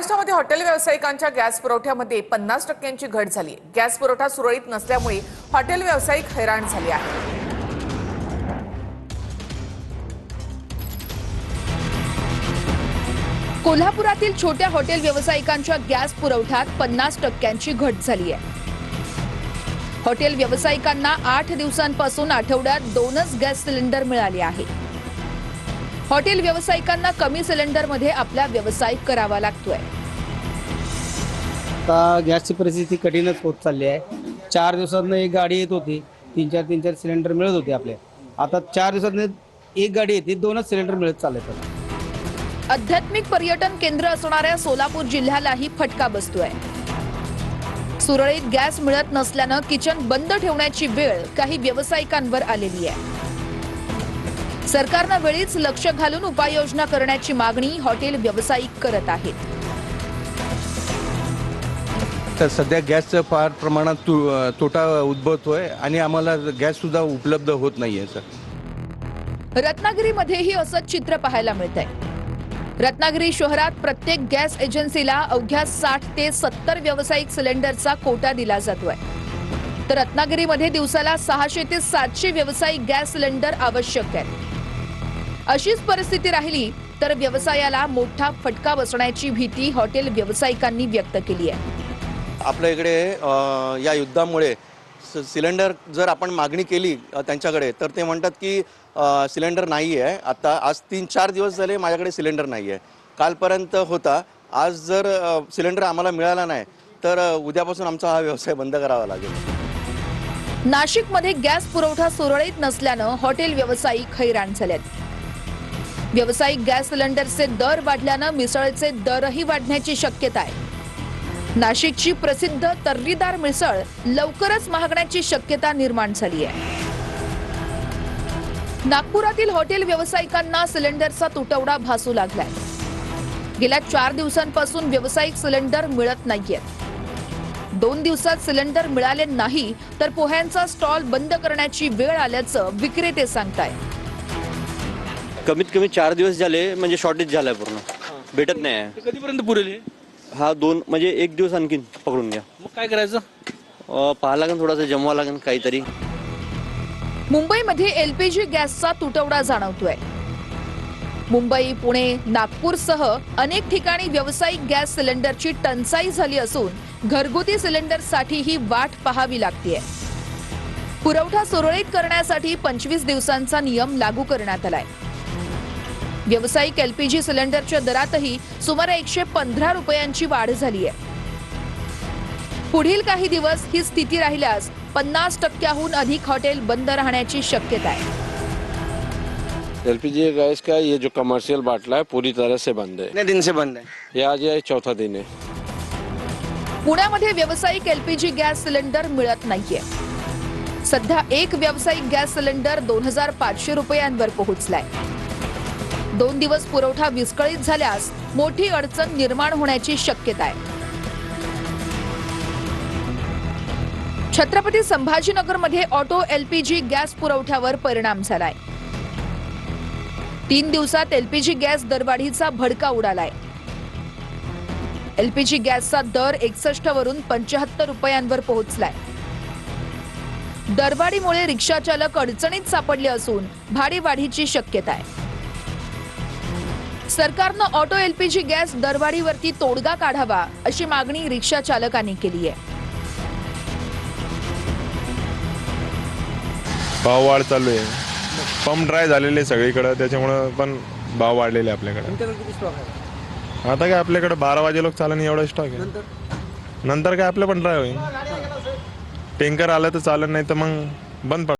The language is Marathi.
महाराष्ट्रामध्ये हॉटेल व्यावसायिकांच्या गॅस पुरवठ्यामध्ये 50% घट झाली आहे। गॅस पुरवठा सुरळीत नसल्यामुळे हॉटेल व्यावसायिक हैराण झाले आहेत। कोल्हापुरातील छोट्या हॉटेल व्यावसायिकांच्या गॅस पुरवठ्यात 50% घट झाली आहे। हॉटेल व्यावसायिकांना 8 दिवसांपासून आठवड्यात 2च गॅस सिलेंडर मिळाले आहेत। हॉटेल व्यावसायिकांना कमी सिलेंडरमध्ये आपला व्यवसाय करावा लागतोय। आता गॅसची परिस्थिती कठीणच होत चालली आहे। 4 दिवसांनी एक गाडी येत होती, 3-4 सिलेंडर मिळत होते आपले। आता 4 दिवसांनी एक गाडी येते, 2च सिलेंडर मिळत चालले। आध्यात्मिक पर्यटन केंद्र असणाऱ्या सोलापूर जिल्ह्यालाही फटका बसतोय। सुरळीत गॅस मिळत नसल्यानं किचन बंद ठेवण्याची वेळ काही व्यावसायिकांवर आलेली आहे। सरकारनं वेळीच लक्ष घालून उपाययोजना करण्याची मागणी हॉटेल व्यावसायिक करत आहेत। तर सध्या गॅसचं फार प्रमाणात तोटा उद्भवतोय आणि आम्हाला गॅस सुद्धा उपलब्ध होत नाहीये सर। रत्नागिरीमध्येही असंच चित्र पाहायला मिळतंय। रत्नागिरी शहरात प्रत्येक गॅस एजन्सीला अवघ्या 60 ते 70 व्यावसायिक सिलेंडरचा कोटा दिला जातोय। तर रत्नागिरीमध्ये दिवसाला 600 ते 700 व्यावसायिक गॅस सिलेंडर आवश्यक आहेत। अशीच परिस्थिती राहिली तर व्यवसायाला मोठा फटका बसण्याची भीती हॉटेल व्यावसायिकांनी व्यक्त केली आहे। आपल्या इकडे या युद्धामुळे सिलेंडर जर आपण मागणी केली त्यांच्याकडे तर ते म्हणतात की सिलेंडर नाही आहे। आता आज 3-4 दिवस झाले माझ्याकडे सिलेंडर नाही आहे। कालपर्यंत होता, आज जर सिलेंडर आम्हाला मिळाला नाही तर उद्यापासून आमचा हा व्यवसाय बंद करावा लागेल। नाशिकमध्ये गॅस पुरवठा सुरळीत नसल्यानं हॉटेल व्यावसायिक हैराण झालेत। व्यावसायिक गॅस सिलेंडरचे दर वाढल्यानं मिसळचे दरही वाढण्याची शक्यता आहे। नाशिकची प्रसिद्ध तर्रीदार मिसळ लवकरच महागण्याची शक्यता निर्माण झाली आहे। नागपुरातील हॉटेल व्यावसायिकांना सिलेंडरचा तुटवडा भासू लागलाय। गेल्या 4 दिवसांपासून व्यावसायिक सिलेंडर मिळत नाहीयेत। 2 दिवसात सिलेंडर मिळाले नाही तर पोह्यांचा स्टॉल बंद करण्याची वेळ आल्याचं विक्रेते सांगतायत। कमीत कमी 4 दिवस झाले, म्हणजे शॉर्टेज झालंय, पूर्ण भेटत नाही। कधीपर्यंत पुरेल? हा 2 म्हणजे 1 दिवस आणखीन पकडून घ्या। मग काय करायचं? पाहा लागेल, थोडासा जमवा लागेल काहीतरी। मुंबईमध्ये एलपीजी गॅसचा तुटवडा जाणवतोय। मुंबई, पुणे, नागपूरसह अनेक ठिकाणी व्यावसायिक गॅस सिलेंडरची टंचाई झाली असून घरगुती सिलेंडरसाठी ही वाट पाहावी लागतेय। पुरवठा सुरळीत करण्यासाठी 25 दिवसांचा नियम लागू करण्यात आलाय। व्यावसायिक एलपीजी सिलेंडरच्या दरातही सुमारे 115 रुपयांची वाढ झाली आहे। पुढील काही दिवस ही स्थिती राहिल्यास 50%हून अधिक हॉटेल बंद राहण्याची शक्यता आहे। एलपीजी गैस का ये जो कमर्शियल बाटला है पूरी तरह से बंद है। कितने दिन से बंद है? ये आज ये 4था दिन है। पुण्यामध्ये व्यावसायिक एलपीजी गॅस सिलेंडर मिळत नाहीये। सध्या एक व्यावसायिक गॅस सिलेंडर 2500 रुपयांवर पोहोचलाय। 2 दिवस पुरवठा विस्कळीत झाल्यास मोठी अडचण निर्माण होण्याची शक्यता आहे। छत्रपती संभाजीनगरमध्ये ऑटो एलपीजी गॅस पुरवठ्यावर परिणाम झालाय। 3 दिवसात एलपीजी गॅस दरवाढीचा भडका उडालाय। एलपीजी गॅसचा दर 61 वरून 75 रुपयांवर पोहोचलाय। दरवाढीमुळे रिक्षा चालक अडचणीत सापडले असून भाडेवाढीची शक्यता आहे। सरकारनं ऑटो एलपीजी गॅस दरवाढीवरती तोडगा काढावा अशी मागणी रिक्षा चालकांनी केली आहे। भाव वाढ चालू आहे। पंप ड्राय झालेले सगळीकडे, त्याच्यामुळे पण भाव वाढलेले आपल्याकडे। आता काय आपल्याकडे 12 वाजे लोक चालन एवढा स्टॉक आहे। नंतर काय आपलं पण ड्राय होईल। टँकर आलं तर चालन, नाही तर मग बंद पड